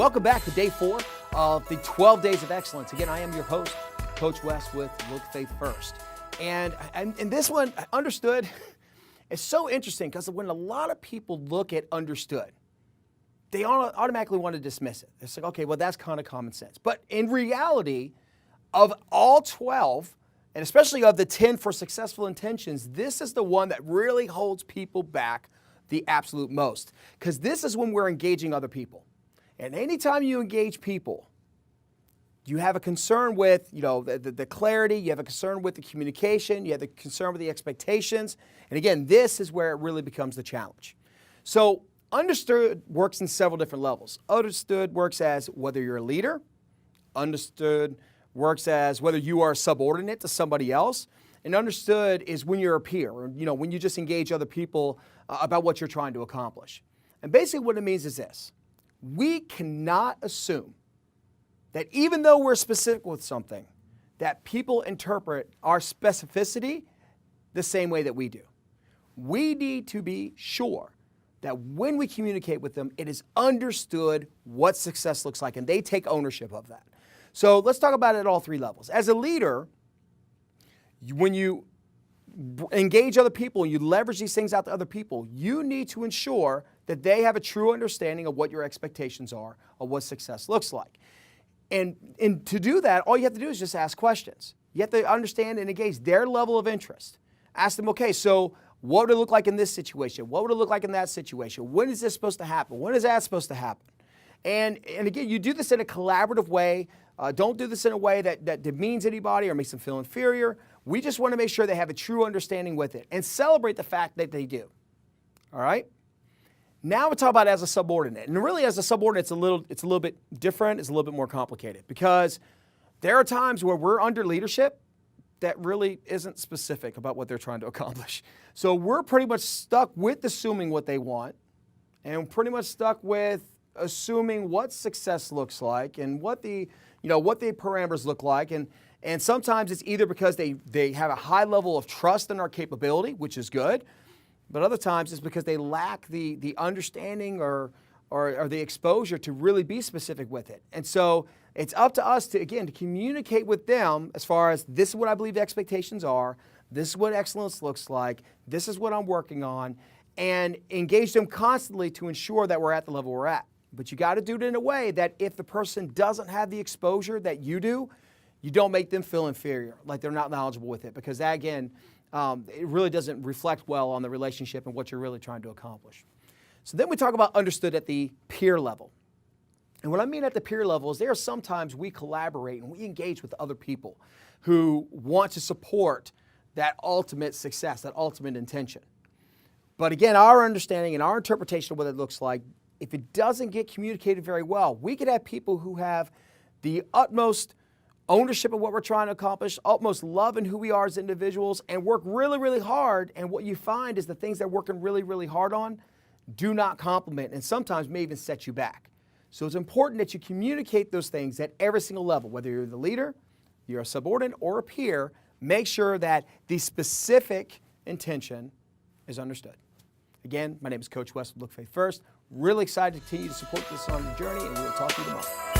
Welcome back to day 4 of the 12 Days of Excellence. Again, I am your host, Coach Wes with Look Faith First. And this one, understood, is so interesting because when a lot of people look at understood, they automatically want to dismiss it. It's like, okay, well, that's kind of common sense. But in reality, of all 12, and especially of the 10 for successful intentions, this is the one that really holds people back the absolute most. Because this is when we're engaging other people. And anytime you engage people, you have a concern with, the clarity, you have a concern with the communication, you have a concern with the expectations. And again, this is where it really becomes the challenge. So understood works in several different levels. Understood works as whether you're a leader. Understood works as whether you are subordinate to somebody else. And understood is when you're a peer, or, when you just engage other people about what you're trying to accomplish. And basically what it means is this. We cannot assume that even though we're specific with something, that people interpret our specificity the same way that we do. We need to be sure that when we communicate with them, it is understood what success looks like, and they take ownership of that. So let's talk about it at all 3 levels. As a leader, when you engage other people and you leverage these things out to other people, you need to ensure that they have a true understanding of what your expectations are, of what success looks like. And to do that, all you have to do is just ask questions. You have to understand and engage their level of interest. Ask them, okay, so what would it look like in this situation? What would it look like in that situation? When is this supposed to happen? When is that supposed to happen? And again, you do this in a collaborative way. Don't do this in a way that demeans anybody or makes them feel inferior. We just want to make sure they have a true understanding with it and celebrate the fact that they do. All right? Now we'll talk about it as a subordinate. And really as a subordinate, it's a little bit different. It's a little bit more complicated because there are times where we're under leadership that really isn't specific about what they're trying to accomplish. So we're pretty much stuck with assuming what they want and pretty much stuck with assuming what success looks like and what the parameters look like. And sometimes it's either because they have a high level of trust in our capability, which is good, but other times it's because they lack the understanding or the exposure to really be specific with it. And so it's up to us to communicate with them as far as this is what I believe the expectations are, this is what excellence looks like, this is what I'm working on, and engage them constantly to ensure that we're at the level we're at. But you got to do it in a way that if the person doesn't have the exposure that you do, you don't make them feel inferior, like they're not knowledgeable with it. Because that, again, it really doesn't reflect well on the relationship and what you're really trying to accomplish. So then we talk about understood at the peer level. And what I mean at the peer level is there are sometimes we collaborate and we engage with other people who want to support that ultimate success, that ultimate intention. But again, our understanding and our interpretation of what it looks like, if it doesn't get communicated very well, we could have people who have the utmost ownership of what we're trying to accomplish, utmost love in who we are as individuals, and work really, really hard. And what you find is the things they're working really, really hard on do not complement and sometimes may even set you back. So it's important that you communicate those things at every single level, whether you're the leader, you're a subordinate, or a peer. Make sure that the specific intention is understood. Again, my name is Coach Wes with Look Faith First. Really excited to continue to support this on the journey, and we'll talk to you tomorrow.